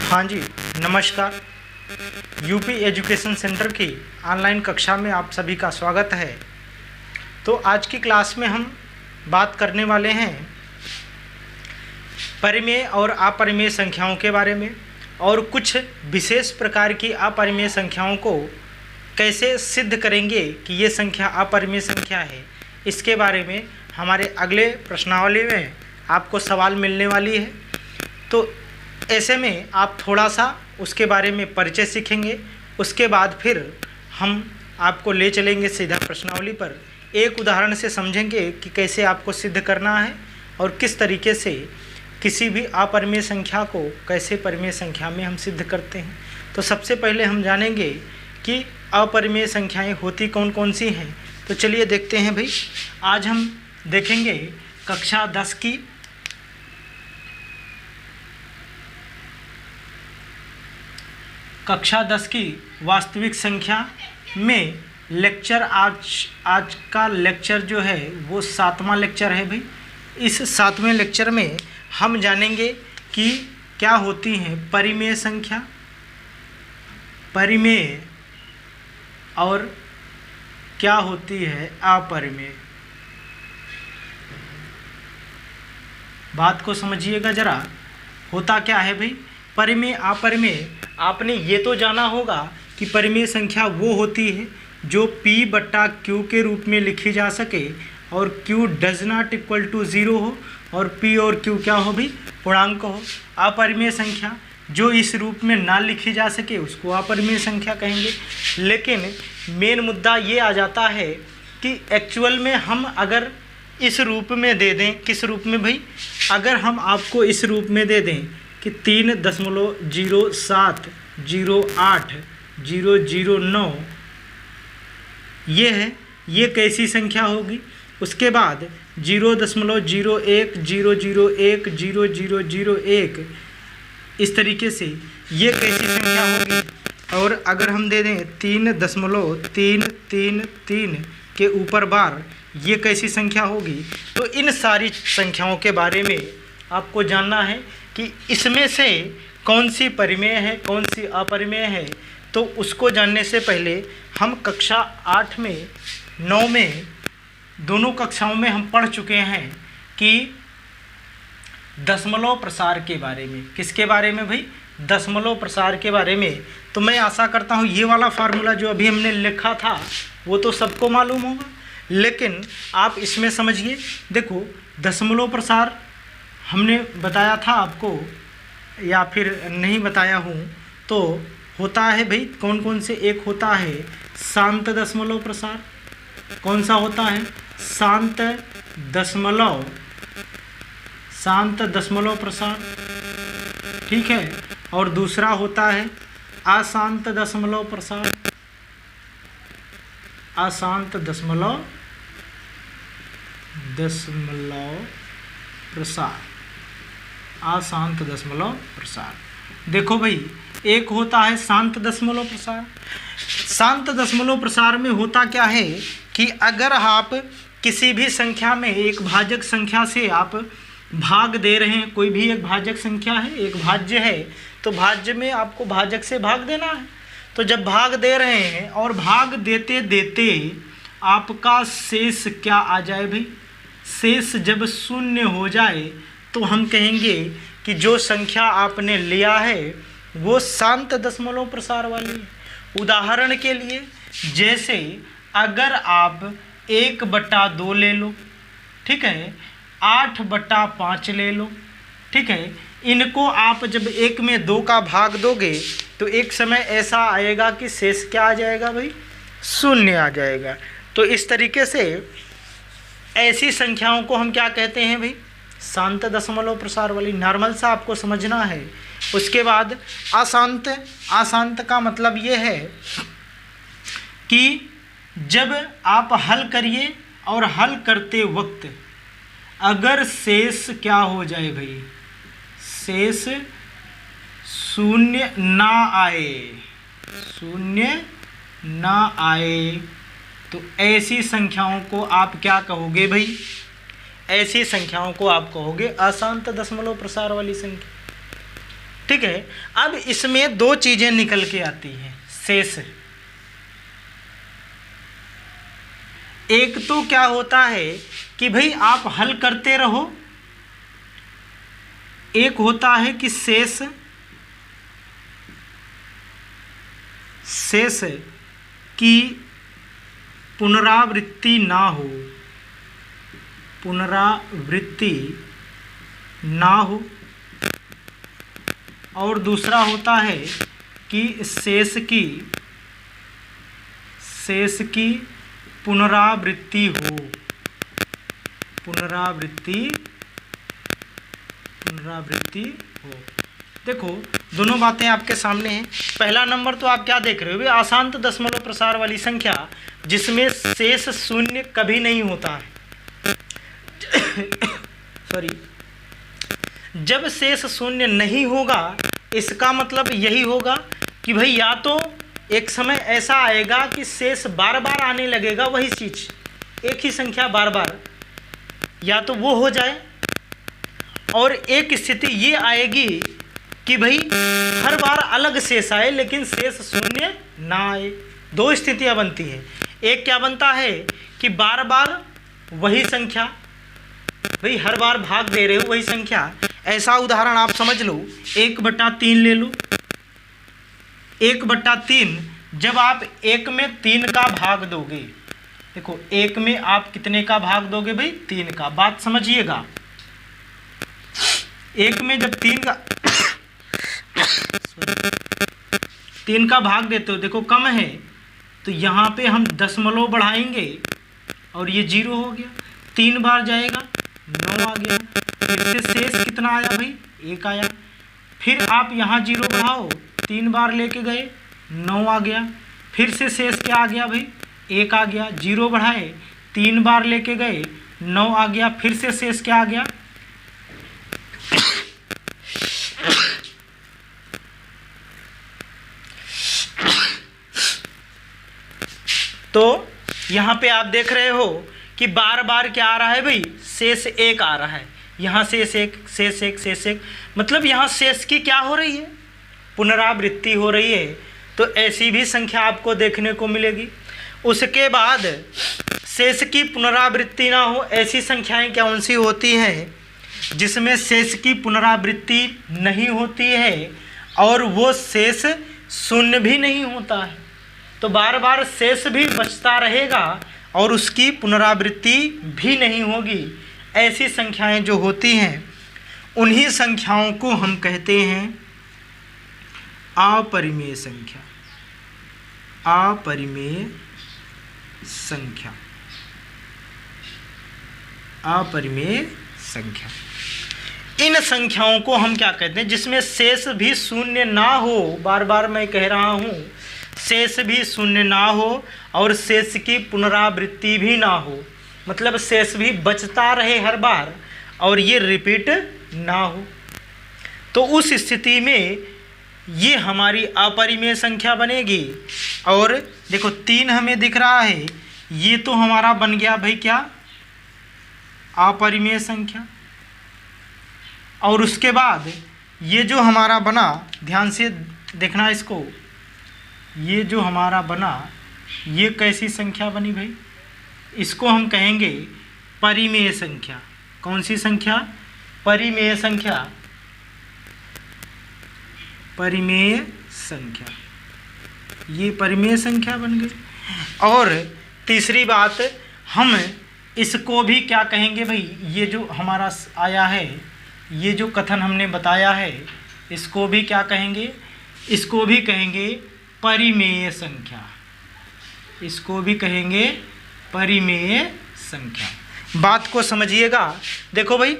हाँ जी, नमस्कार। UP education centre की ऑनलाइन कक्षा में आप सभी का स्वागत है। तो आज की क्लास में हम बात करने वाले हैं परिमेय और अपरिमेय संख्याओं के बारे में, और कुछ विशेष प्रकार की अपरिमेय संख्याओं को कैसे सिद्ध करेंगे कि ये संख्या अपरिमेय संख्या है। इसके बारे में हमारे अगले प्रश्नावली में आपको सवाल मिलने वाली है। तो ऐसे में आप थोड़ा सा उसके बारे में परिचय सीखेंगे। उसके बाद फिर हम आपको ले चलेंगे सीधा प्रश्नावली पर। एक उदाहरण से समझेंगे कि कैसे आपको सिद्ध करना है और किस तरीके से किसी भी अपरिमेय संख्या को कैसे परिमेय संख्या में हम सिद्ध करते हैं। तो सबसे पहले हम जानेंगे कि अपरिमेय संख्याएं होती कौन कौन सी हैं। तो चलिए देखते हैं भाई। आज हम देखेंगे कक्षा 10 की वास्तविक संख्या में लेक्चर आज का लेक्चर जो है वो 7वां लेक्चर है भाई। इस 7वें लेक्चर में हम जानेंगे कि क्या होती हैं परिमेय संख्या, परिमेय, और क्या होती है अपरिमेय। बात को समझिएगा ज़रा। होता क्या है भाई परिमेय अपरिमेय। आपने ये तो जाना होगा कि परिमेय संख्या वो होती है जो P/Q के रूप में लिखी जा सके और Q does not equal to 0 हो और P और Q क्या हो भाई, पूर्णांक हो। अपरिमेय संख्या जो इस रूप में ना लिखी जा सके उसको अपरिमेय संख्या कहेंगे। लेकिन मेन मुद्दा ये आ जाता है कि एक्चुअल में हम अगर इस रूप में दे दें, किस रूप में भाई, अगर हम आपको इस रूप में दे दें कि 3.07080009 ये है, ये कैसी संख्या होगी। उसके बाद 0.0100100001 इस तरीके से ये कैसी संख्या होगी। और अगर हम दे दें 3.333 के ऊपर बार, ये कैसी संख्या होगी। तो इन सारी संख्याओं के बारे में आपको जानना है कि इसमें से कौन सी परिमेय है कौन सी अपरिमेय है। तो उसको जानने से पहले हम कक्षा 8 में 9 में दोनों कक्षाओं में हम पढ़ चुके हैं कि दशमलव प्रसार के बारे में। किसके बारे में भाई, दशमलव प्रसार के बारे में। तो मैं आशा करता हूँ ये वाला फार्मूला जो अभी हमने लिखा था वो तो सबको मालूम होगा, लेकिन आप इसमें समझिए। देखो दशमलव प्रसार हमने बताया था आपको या फिर नहीं बताया हूँ, तो होता है भाई कौन कौन से। एक होता है शांत दशमलव प्रसार। कौन सा होता है, शांत दशमलव प्रसार, ठीक है। और दूसरा होता है अशांत दशमलव प्रसार, अशांत दशमलव प्रसार, अशांत दशमलव प्रसार। देखो भाई एक होता है शांत दशमलव प्रसार। शांत दशमलव प्रसार में होता क्या है कि अगर आप किसी भी संख्या में एक भाजक संख्या से आप भाग दे रहे हैं, कोई भी एक भाजक संख्या है, एक भाज्य है, तो भाज्य में आपको भाजक से भाग देना है। तो जब भाग दे रहे हैं और भाग देते देते आपका शेष क्या आ जाए भाई, शेष जब शून्य हो जाए तो हम कहेंगे कि जो संख्या आपने लिया है वो शांत दशमलव प्रसार वाली है। उदाहरण के लिए जैसे अगर आप 1/2 ले लो, ठीक है, 8/5 ले लो, ठीक है। इनको आप जब 1 में 2 का भाग दोगे तो एक समय ऐसा आएगा कि शेष क्या आ जाएगा भाई, शून्य आ जाएगा। तो इस तरीके से ऐसी संख्याओं को हम क्या कहते हैं भाई, शांत दशमलव प्रसार वाली। नॉर्मल सा आपको समझना है। उसके बाद अशांत। अशांत का मतलब ये है कि जब आप हल करिए और हल करते वक्त अगर शेष क्या हो जाए भाई, शेष शून्य ना आए, शून्य ना आए, तो ऐसी संख्याओं को आप क्या कहोगे भाई, ऐसी संख्याओं को आप कहोगे अशांत दशमलव प्रसार वाली संख्या। ठीक है। अब इसमें दो चीजें निकल के आती हैं शेष। एक तो क्या होता है कि भाई आप हल करते रहो, एक होता है कि शेष की पुनरावृत्ति ना हो, पुनरावृत्ति ना हो, और दूसरा होता है कि शेष की पुनरावृत्ति हो, पुनरावृत्ति हो। देखो दोनों बातें आपके सामने हैं। पहला नंबर तो आप क्या देख रहे हो, अशांत दशमलव प्रसार वाली संख्या जिसमें शेष शून्य कभी नहीं होता है। सॉरी, जब शेष शून्य नहीं होगा इसका मतलब यही होगा कि भाई या तो एक समय ऐसा आएगा कि शेष बार बार आने लगेगा, वही चीज एक ही संख्या बार बार, या तो वो हो जाए, और एक स्थिति ये आएगी कि भाई हर बार अलग शेष आए लेकिन शेष शून्य ना आए। दो स्थितियां बनती है। एक क्या बनता है कि बार बार वही संख्या, भाई हर बार भाग दे रहे हो वही संख्या। ऐसा उदाहरण आप समझ लो, 1/3 ले लो। 1/3 जब आप 1 में 3 का भाग दोगे, देखो 1 में आप कितने का भाग दोगे भाई, 3 का। बात समझिएगा, 1 में जब 3 का भाग देते हो, देखो कम है तो यहाँ पे हम दशमलव बढ़ाएंगे और ये 0 हो गया, 3 बार जाएगा 9 आ गया, फिर से शेष कितना आया भाई, 1 आया। फिर आप यहाँ 0 बढ़ाओ, 3 बार लेके गए 9 आ गया, फिर से शेष क्या आ गया भाई, 1 आ गया। 0 बढ़ाए, 3 बार लेके गए 9 आ गया, फिर से शेष क्या आ गया, तो यहाँ पे आप देख रहे हो कि बार बार क्या आ रहा है भाई, शेष 1 आ रहा है। यहाँ शेष 1, शेष 1, शेष 1, मतलब यहाँ शेष की क्या हो रही है, पुनरावृत्ति हो रही है। तो ऐसी भी संख्या आपको देखने को मिलेगी। उसके बाद शेष की पुनरावृत्ति ना हो ऐसी संख्याएं कौन सी होती हैं, जिसमें शेष की पुनरावृत्ति नहीं होती है और वो शेष शून्य भी नहीं होता है, तो बार बार शेष भी बचता रहेगा और उसकी पुनरावृत्ति भी नहीं होगी। ऐसी संख्याएं जो होती हैं उन्हीं संख्याओं को हम कहते हैं अपरिमेय संख्या। अपरिमेय संख्या, अपरिमेय संख्या। इन संख्याओं को हम क्या कहते हैं, जिसमें शेष भी शून्य ना हो, बार बार मैं कह रहा हूँ, शेष भी शून्य ना हो और शेष की पुनरावृत्ति भी ना हो, मतलब शेष भी बचता रहे हर बार और ये रिपीट ना हो। तो उस स्थिति में ये हमारी अपरिमेय संख्या बनेगी। और देखो 3 हमें दिख रहा है, ये तो हमारा बन गया भाई क्या, अपरिमेय संख्या। और उसके बाद ये जो हमारा बना, ध्यान से देखना इसको, ये जो हमारा बना ये कैसी संख्या बनी भाई, इसको हम कहेंगे परिमेय संख्या। कौन सी संख्या, परिमेय संख्या, परिमेय संख्या, ये परिमेय संख्या बन गई। और तीसरी बात, हम इसको भी क्या कहेंगे भाई, ये जो हमारा आया है, ये जो कथन हमने बताया है, इसको भी क्या कहेंगे, इसको भी कहेंगे परिमेय संख्या, इसको भी कहेंगे परिमेय संख्या। बात को समझिएगा। देखो भाई,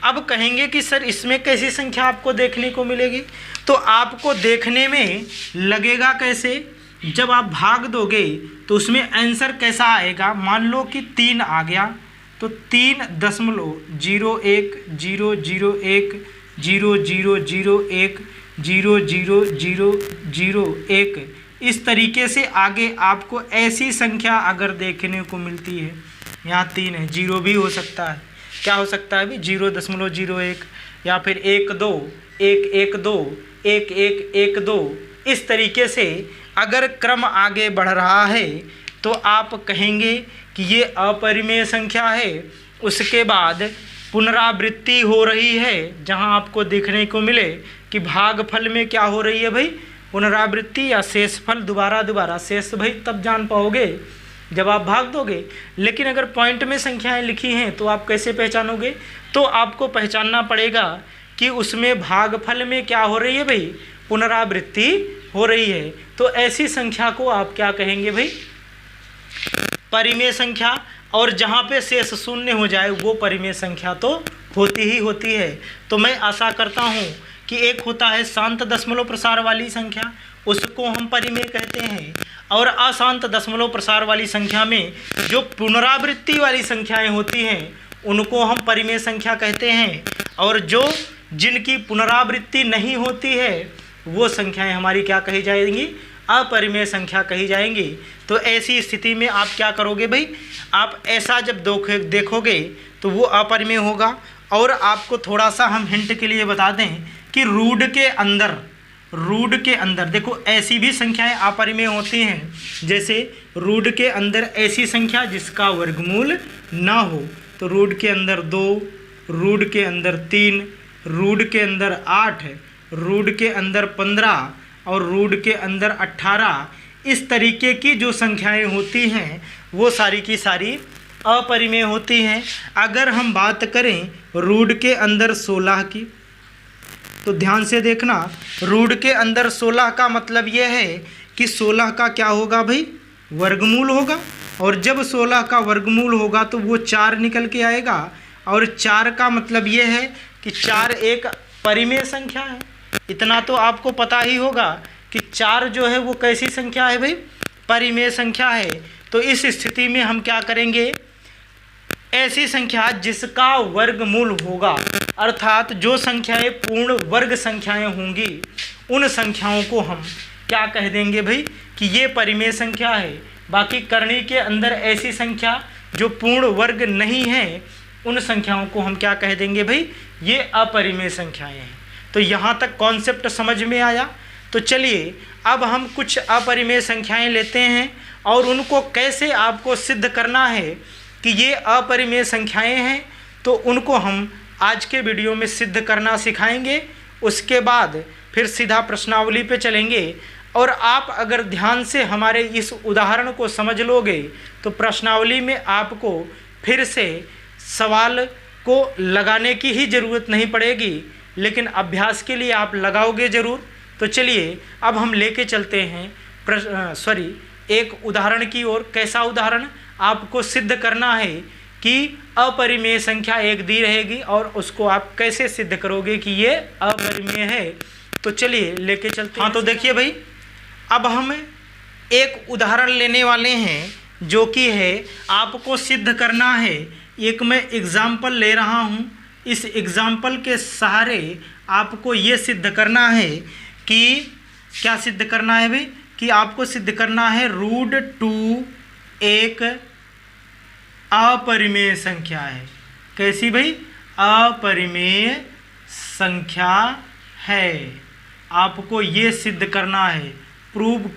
अब कहेंगे कि सर इसमें कैसी संख्या आपको देखने को मिलेगी, तो आपको देखने में लगेगा कैसे, जब आप भाग दोगे तो उसमें आंसर कैसा आएगा। मान लो कि 3 आ गया तो 3.0100100010001 इस तरीके से आगे आपको ऐसी संख्या अगर देखने को मिलती है, यहाँ 3 है, 0 भी हो सकता है, क्या हो सकता है भी 0.01 या फिर 1, 2, 1 1 2 1 1 1 2, इस तरीके से अगर क्रम आगे बढ़ रहा है तो आप कहेंगे कि ये अपरिमेय संख्या है। उसके बाद पुनरावृत्ति हो रही है, जहां आपको देखने को मिले कि भागफल में क्या हो रही है भाई, पुनरावृत्ति या शेषफल दोबारा दोबारा। शेष भाई तब जान पाओगे जब आप भाग दोगे, लेकिन अगर पॉइंट में संख्याएं लिखी हैं तो आप कैसे पहचानोगे? तो आपको पहचानना पड़ेगा कि उसमें भागफल में क्या हो रही है भाई, पुनरावृत्ति हो रही है। तो ऐसी संख्या को आप क्या कहेंगे भाई, परिमेय संख्या। और जहाँ पे शेष शून्य हो जाए वो परिमेय संख्या तो होती ही होती है। तो मैं आशा करता हूँ कि एक होता है शांत दशमलव प्रसार वाली संख्या, उसको हम परिमेय कहते हैं, और अशांत दशमलव प्रसार वाली संख्या में जो पुनरावृत्ति वाली संख्याएं होती हैं उनको हम परिमेय संख्या कहते हैं, और जो जिनकी पुनरावृत्ति नहीं होती है वो संख्याएं हमारी क्या कही जाएंगी, अपरिमेय संख्या कही जाएंगी। तो ऐसी स्थिति में आप क्या करोगे भाई, आप ऐसा जब देखोगे तो वो अपरिमेय होगा। और आपको थोड़ा सा हम हिंट के लिए बता दें कि रूट के अंदर देखो ऐसी भी संख्याएं अपरिमेय होती हैं, जैसे रूट के अंदर ऐसी संख्या जिसका वर्गमूल ना हो, तो रूट के अंदर 2, रूट के अंदर 3, रूट के अंदर 8, रूट के अंदर 15 और रूट के अंदर 18, इस तरीके की जो संख्याएं होती हैं वो सारी की सारी अपरिमेय होती हैं। अगर हम बात करें रूट के अंदर 16 की, तो ध्यान से देखना, रूट के अंदर 16 का मतलब यह है कि 16 का क्या होगा भाई, वर्गमूल होगा, और जब 16 का वर्गमूल होगा तो वो 4 निकल के आएगा, और 4 का मतलब ये है कि 4 एक परिमेय संख्या है। इतना तो आपको पता ही होगा कि 4 जो है वो कैसी संख्या है भाई, परिमेय संख्या है। तो इस स्थिति में हम क्या करेंगे, ऐसी संख्या जिसका वर्गमूल होगा, अर्थात जो संख्याएं पूर्ण वर्ग संख्याएं होंगी उन संख्याओं को हम क्या कह देंगे भाई कि ये परिमेय संख्या है। बाकी करनी के अंदर ऐसी संख्या जो पूर्ण वर्ग नहीं है उन संख्याओं को हम क्या कह देंगे भाई, ये अपरिमेय संख्याएं हैं। तो यहाँ तक कॉन्सेप्ट समझ में आया। तो चलिए अब हम कुछ अपरिमेय संख्याएं लेते हैं और उनको कैसे आपको सिद्ध करना है कि ये अपरिमेय संख्याएं हैं, तो उनको हम आज के वीडियो में सिद्ध करना सिखाएंगे। उसके बाद फिर सीधा प्रश्नावली पे चलेंगे, और आप अगर ध्यान से हमारे इस उदाहरण को समझ लोगे तो प्रश्नावली में आपको फिर से सवाल को लगाने की ही ज़रूरत नहीं पड़ेगी, लेकिन अभ्यास के लिए आप लगाओगे ज़रूर। तो चलिए अब हम लेके चलते हैं एक उदाहरण की ओर। कैसा उदाहरण, आपको सिद्ध करना है कि अपरिमेय संख्या एक दी रहेगी और उसको आप कैसे सिद्ध करोगे कि ये अपरिमेय है। तो चलिए लेके चलते हैं। हाँ, तो देखिए भाई, अब हम एक उदाहरण लेने वाले हैं जो कि है आपको सिद्ध करना है। एक मैं एग्जाम्पल ले रहा हूँ, इस एग्जाम्पल के सहारे आपको ये सिद्ध करना है कि क्या सिद्ध करना है भाई, कि आपको सिद्ध करना है √2 एक अपरिमेय संख्या है। कैसी भाई, अपरिमेय संख्या है। आपको ये सिद्ध करना है, प्रूव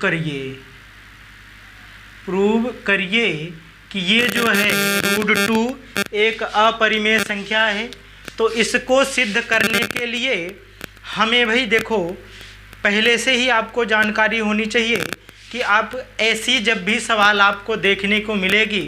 करिए कि ये जो है √2 एक अपरिमेय संख्या है। तो इसको सिद्ध करने के लिए हमें भाई देखो पहले से ही आपको जानकारी होनी चाहिए कि आप ऐसी जब भी सवाल आपको देखने को मिलेगी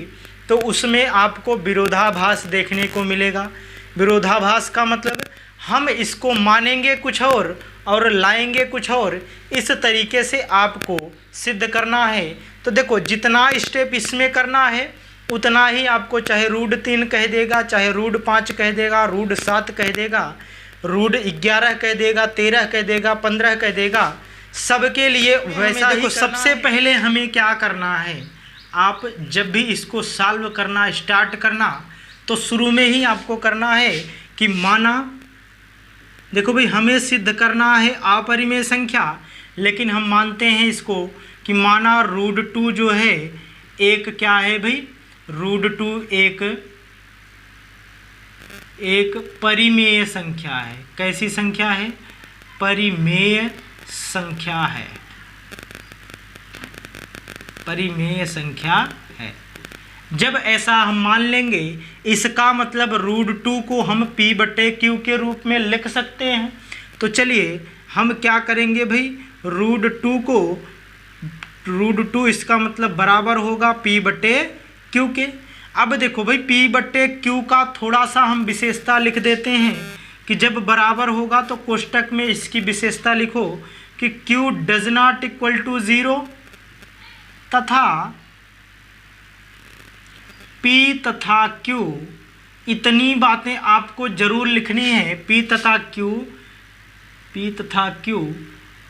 तो उसमें आपको विरोधाभास देखने को मिलेगा। विरोधाभास का मतलब हम इसको मानेंगे कुछ और लाएंगे कुछ और, इस तरीके से आपको सिद्ध करना है। तो देखो जितना स्टेप इसमें करना है उतना ही आपको, चाहे √3 कह देगा, चाहे √5 कह देगा, √7 कह देगा, √11 कह देगा, 13 कह देगा, 15 कह देगा, सबके लिए वैसा ही। सबसे पहले हमें क्या करना है, आप जब भी इसको सॉल्व करना स्टार्ट करना तो शुरू में ही आपको करना है कि माना, देखो भाई हमें सिद्ध करना है अपरिमेय संख्या, लेकिन हम मानते हैं इसको कि माना √2 जो है एक क्या है भाई, √2 एक परिमेय संख्या है। कैसी संख्या है, परिमेय संख्या है, परिमेय संख्या है। जब ऐसा हम मान लेंगे, इसका मतलब √2 को हम p/q के रूप में लिख सकते हैं। तो चलिए हम क्या करेंगे भाई, √2 इसका मतलब बराबर होगा p/q के। अब देखो भाई p/q का थोड़ा सा हम विशेषता लिख देते हैं कि जब बराबर होगा तो कोष्टक में इसकी विशेषता लिखो कि q does not equal to 0 तथा p तथा q, इतनी बातें आपको जरूर लिखनी है। p तथा q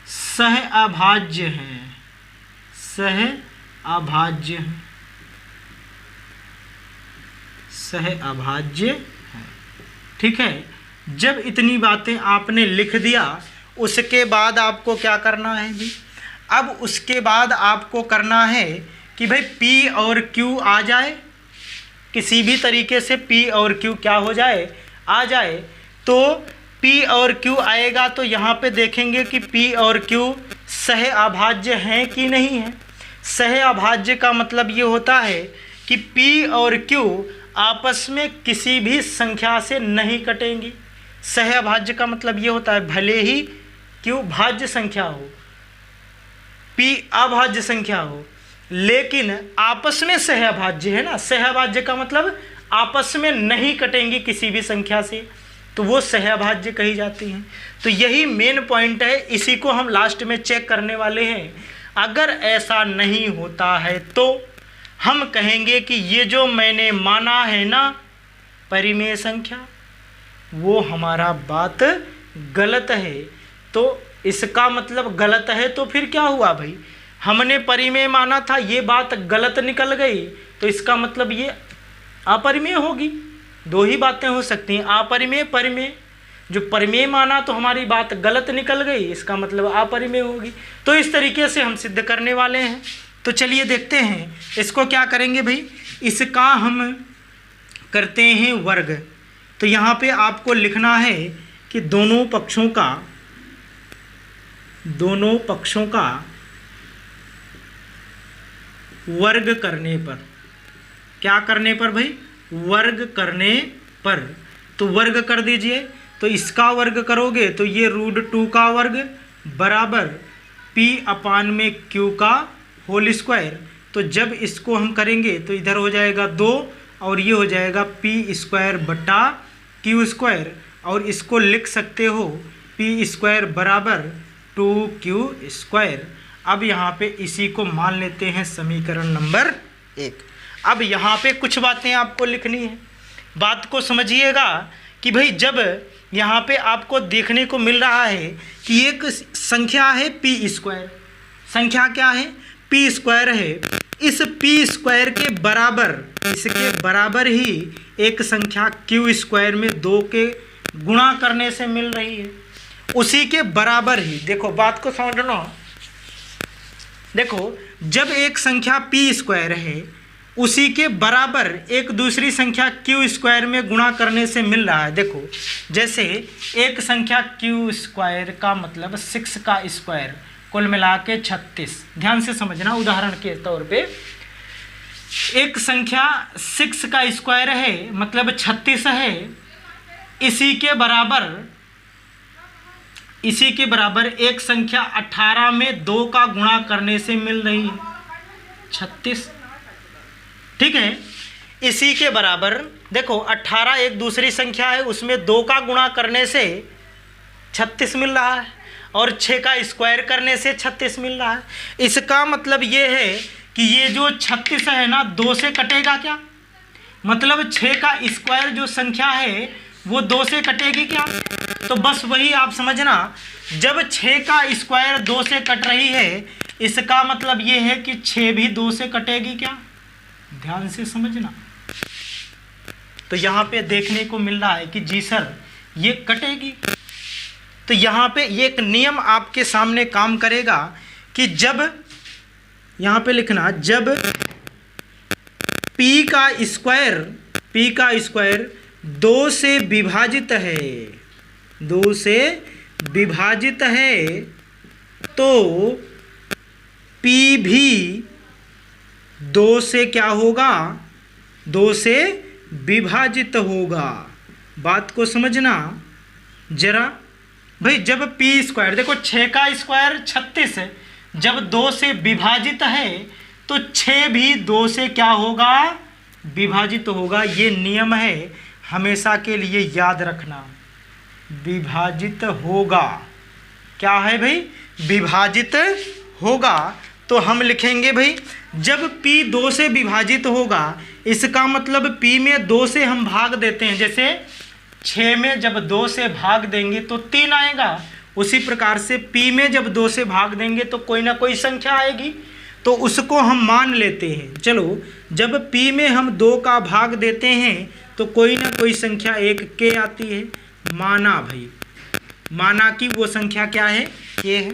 सह अभाज्य हैं, सह अभाज्य हैं, सह अभाज्य है। ठीक है, जब इतनी बातें आपने लिख दिया, उसके बाद आपको क्या करना है भी, अब उसके बाद आपको करना है कि भाई p और q आ जाए, किसी भी तरीके से p और q क्या हो जाए, आ जाए। तो p और q आएगा तो यहाँ पे देखेंगे कि p और q सह अभाज्य हैं कि नहीं है। सह अभाज्य का मतलब ये होता है कि p और q आपस में किसी भी संख्या से नहीं कटेंगी। सह अभाज्य का मतलब ये होता है भले ही q भाज्य संख्या हो, p अभाज्य संख्या हो, लेकिन आपस में सहअभाज्य है ना। सहअभाज्य का मतलब आपस में नहीं कटेंगी किसी भी संख्या से, तो वो सहअभाज्य कही जाती हैं। तो यही मेन पॉइंट है, इसी को हम लास्ट में चेक करने वाले हैं। अगर ऐसा नहीं होता है तो हम कहेंगे कि ये जो मैंने माना है ना परिमेय संख्या, वो हमारा बात गलत है। तो इसका मतलब गलत है तो फिर क्या हुआ भाई, हमने परिमेय माना था, ये बात गलत निकल गई, तो इसका मतलब ये अपरिमेय होगी। दो ही बातें हो सकती हैं, अपरिमेय, परिमेय। जो परिमेय माना तो हमारी बात गलत निकल गई, इसका मतलब अपरिमेय होगी। तो इस तरीके से हम सिद्ध करने वाले हैं। तो चलिए देखते हैं इसको क्या करेंगे भाई। इसका हम करते हैं वर्ग। तो यहाँ पे आपको लिखना है कि दोनों पक्षों का वर्ग करने पर, क्या करने पर भाई, वर्ग करने पर। तो वर्ग कर दीजिए, तो इसका वर्ग करोगे तो ये √2 का वर्ग बराबर p/q का होल स्क्वायर। तो जब इसको हम करेंगे तो इधर हो जाएगा 2 और ये हो जाएगा p²/q², और इसको लिख सकते हो p² बराबर 2q²। अब यहाँ पे इसी को मान लेते हैं समीकरण नंबर 1। अब यहाँ पे कुछ बातें आपको लिखनी है, बात को समझिएगा कि भाई जब यहाँ पे आपको देखने को मिल रहा है कि एक संख्या है p², संख्या क्या है, p² है। इस p² के बराबर, इसके बराबर ही एक संख्या q² में 2 के गुणा करने से मिल रही है, उसी के बराबर ही। देखो बात को समझना, देखो जब एक संख्या p² है, उसी के बराबर एक दूसरी संख्या q² में गुणा करने से मिल रहा है। देखो जैसे एक संख्या q² का मतलब 6 का स्क्वायर, कुल मिला के 36। ध्यान से समझना, उदाहरण के तौर पे एक संख्या 6 का स्क्वायर है मतलब 36 है, इसी के बराबर एक संख्या 18 में 2 का गुणा करने से मिल रही है 36। ठीक है, इसी के बराबर देखो 18 एक दूसरी संख्या है, उसमें 2 का गुणा करने से 36 मिल रहा है, और 6 का स्क्वायर करने से 36 मिल रहा है। इसका मतलब ये है कि ये जो 36 है ना 2 से कटेगा क्या, मतलब 6 का स्क्वायर जो संख्या है वो 2 से कटेगी क्या। तो बस वही आप समझना, जब 6 का स्क्वायर 2 से कट रही है, इसका मतलब ये है कि 6 भी 2 से कटेगी क्या। ध्यान से समझना। तो यहाँ पे देखने को मिल रहा है कि जी सर ये कटेगी। तो यहाँ पे ये एक नियम आपके सामने काम करेगा कि जब, यहाँ पे लिखना, जब p का स्क्वायर 2 से विभाजित है, 2 से विभाजित है तो P भी 2 से क्या होगा, 2 से विभाजित होगा। बात को समझना जरा भाई। जब P स्क्वायर, देखो 6 का स्क्वायर 36 है, जब 2 से विभाजित है तो 6 भी 2 से क्या होगा, विभाजित होगा। ये नियम है, हमेशा के लिए याद रखना। विभाजित होगा, क्या है भाई, विभाजित होगा। तो हम लिखेंगे भाई, जब P 2 से विभाजित होगा, इसका मतलब P में 2 से हम भाग देते हैं। जैसे 6 में जब 2 से भाग देंगे तो 3 आएगा, उसी प्रकार से P में जब 2 से भाग देंगे तो कोई ना कोई संख्या आएगी, तो उसको हम मान लेते हैं। चलो, जब P में हम 2 का भाग देते हैं तो कोई ना कोई संख्या एक के आती है। माना भाई, माना कि वो संख्या क्या है, ये है।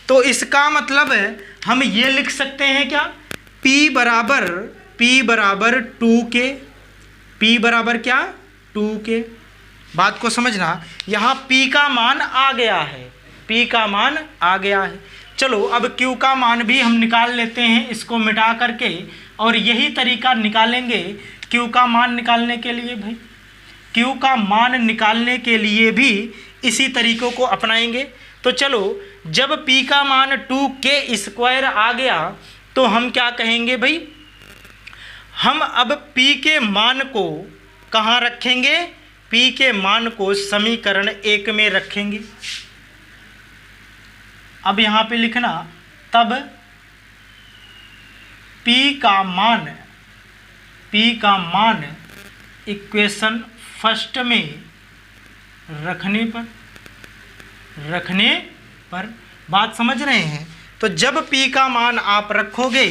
तो इसका मतलब है हम ये लिख सकते हैं क्या, P बराबर 2K। P बराबर क्या, 2K। बात को समझना, यहाँ P का मान आ गया है, P का मान आ गया है। चलो अब Q का मान भी हम निकाल लेते हैं, इसको मिटा करके, और यही तरीका निकालेंगे Q का मान निकालने के लिए। भाई Q का मान निकालने के लिए भी इसी तरीकों को अपनाएंगे। तो चलो, जब P का मान 2K स्क्वायर आ गया तो हम क्या कहेंगे भाई, हम अब P के मान को कहाँ रखेंगे, P के मान को समीकरण 1 में रखेंगे। अब यहाँ पे लिखना, तब P का मान इक्वेशन फर्स्ट में रखने पर बात समझ रहे हैं। तो जब P का मान आप रखोगे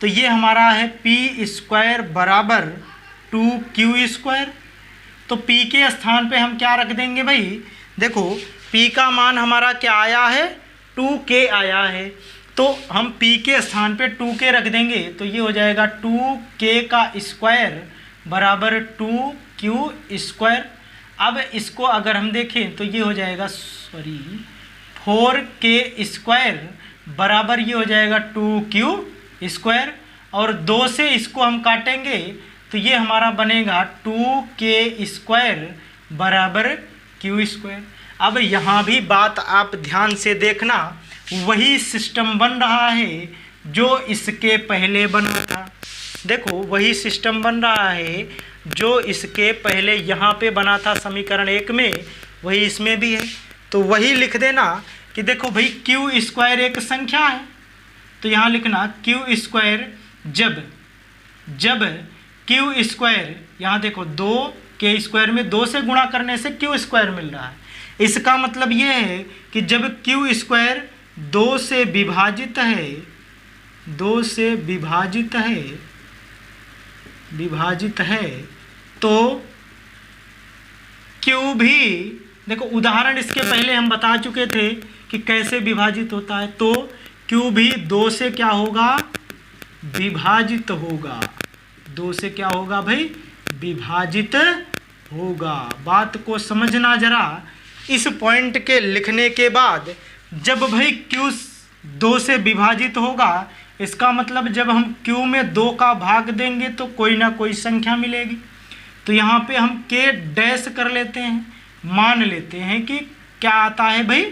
तो ये हमारा है P स्क्वायर बराबर 2Q स्क्वायर। तो P के स्थान पे हम क्या रख देंगे भाई, देखो P का मान हमारा क्या आया है, 2K आया है, तो हम P के स्थान पे 2K रख देंगे। तो ये हो जाएगा 2K का स्क्वायर बराबर 2Q स्क्वायर। अब इसको अगर हम देखें तो ये हो जाएगा 4K स्क्वायर बराबर ये हो जाएगा 2Q स्क्वायर, और 2 से इसको हम काटेंगे तो ये हमारा बनेगा 2K स्क्वायर बराबर Q स्क्वायर। अब यहाँ भी बात आप ध्यान से देखना, वही सिस्टम बन रहा है जो इसके पहले बना था। देखो वही सिस्टम बन रहा है जो इसके पहले यहाँ पे बना था समीकरण 1 में, वही इसमें भी है। तो वही लिख देना कि देखो भाई Q स्क्वायर एक संख्या है, तो यहाँ लिखना Q स्क्वायर जब Q स्क्वायर, यहाँ देखो 2K स्क्वायर में 2 से गुणा करने से Q स्क्वायर मिल रहा है। इसका मतलब ये है कि जब Q स्क्वायर 2 से विभाजित है तो Q भी, देखो उदाहरण इसके पहले हम बता चुके थे कि कैसे विभाजित होता है। तो Q भी 2 से क्या होगा, विभाजित होगा। 2 से क्या होगा भाई, विभाजित होगा। बात को समझना जरा। इस पॉइंट के लिखने के बाद जब भाई Q 2 से विभाजित होगा, इसका मतलब जब हम Q में 2 का भाग देंगे तो कोई ना कोई संख्या मिलेगी। तो यहाँ पे हम K डैश कर लेते हैं, मान लेते हैं कि क्या आता है भाई,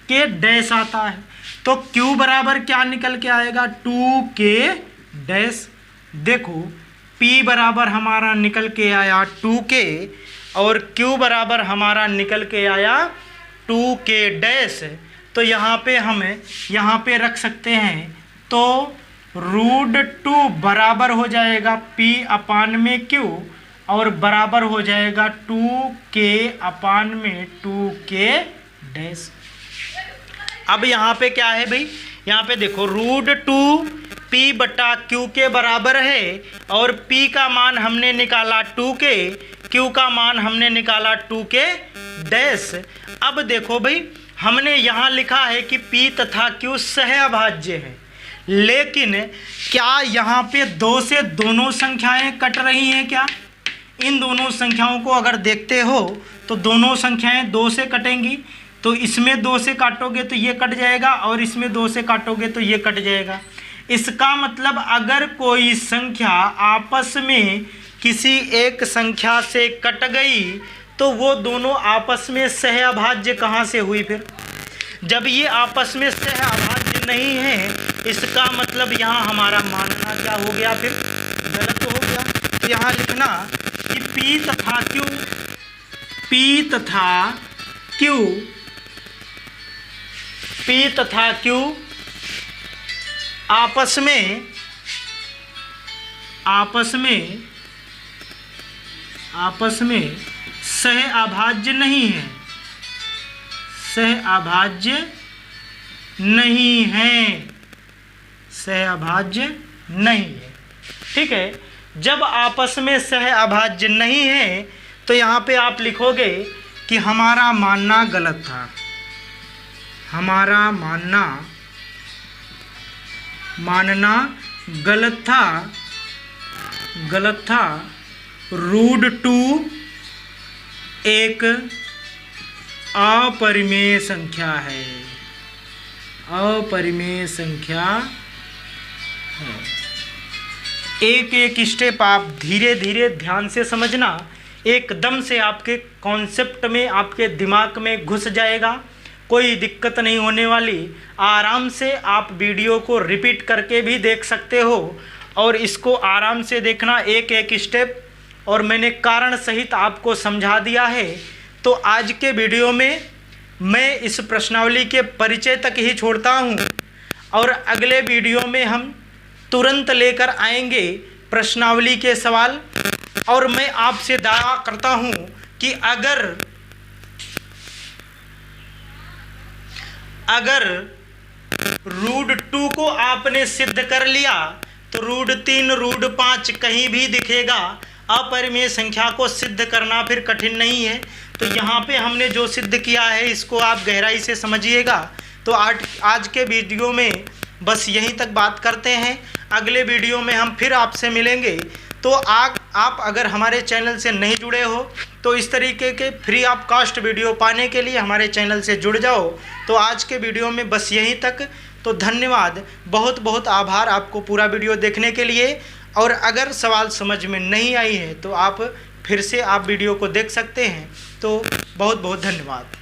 K डैश आता है। तो Q बराबर क्या निकल के आएगा, 2K डैश। देखो P बराबर हमारा निकल के आया 2K और Q बराबर हमारा निकल के आया 2K डैश। तो यहाँ पे हमें यहाँ पे रख सकते हैं, तो √2 बराबर हो जाएगा P अपान में Q और बराबर हो जाएगा 2K अपान में 2K डैश। अब यहाँ पे क्या है भाई, यहाँ पे देखो √2 P बटा Q के बराबर है, और P का मान हमने निकाला 2K, Q का मान हमने निकाला 2K डैश। अब देखो भाई, हमने यहाँ लिखा है कि P तथा Q सहअभाज्य है, लेकिन क्या यहाँ पे 2 से दोनों संख्याएं कट रही हैं क्या? इन दोनों संख्याओं को अगर देखते हो तो दोनों संख्याएं 2 से कटेंगी। तो इसमें 2 से काटोगे तो ये कट जाएगा और इसमें 2 से काटोगे तो ये कट जाएगा। इसका मतलब अगर कोई संख्या आपस में किसी एक संख्या से कट गई तो वो दोनों आपस में सहअभाज्य कहाँ से हुई? फिर जब ये आपस में सहअभाज्य नहीं है, इसका मतलब यहाँ हमारा मानना क्या हो गया? फिर गलत हो गया। तो यहाँ लिखना कि P तथा Q आपस में सहअभाज्य नहीं है, सहअभाज्य नहीं है। ठीक है, जब आपस में सहअभाज्य नहीं है तो यहाँ पे आप लिखोगे कि हमारा मानना गलत था, हमारा मानना गलत था। √2 एक अपरिमेय संख्या है, एक एक स्टेप आप धीरे धीरे ध्यान से समझना, एकदम से आपके कॉन्सेप्ट में, आपके दिमाग में घुस जाएगा, कोई दिक्कत नहीं होने वाली। आराम से आप वीडियो को रिपीट करके भी देख सकते हो और इसको आराम से देखना एक एक स्टेप, और मैंने कारण सहित आपको समझा दिया है। तो आज के वीडियो में मैं इस प्रश्नावली के परिचय तक ही छोड़ता हूँ और अगले वीडियो में हम तुरंत लेकर आएंगे प्रश्नावली के सवाल। और मैं आपसे दावा करता हूँ कि अगर √2 को आपने सिद्ध कर लिया तो √3 √5 कहीं भी दिखेगा। अपरिमेय संख्या को सिद्ध करना फिर कठिन नहीं है। तो यहाँ पे हमने जो सिद्ध किया है इसको आप गहराई से समझिएगा। तो आज के वीडियो में बस यहीं तक बात करते हैं। अगले वीडियो में हम फिर आपसे मिलेंगे। तो आप अगर हमारे चैनल से नहीं जुड़े हो तो इस तरीके के फ्री ऑफ कॉस्ट वीडियो पाने के लिए हमारे चैनल से जुड़ जाओ। तो आज के वीडियो में बस यहीं तक। तो धन्यवाद, बहुत बहुत आभार आपको पूरा वीडियो देखने के लिए। और अगर सवाल समझ में नहीं आई है तो आप फिर से वीडियो को देख सकते हैं। तो बहुत बहुत धन्यवाद।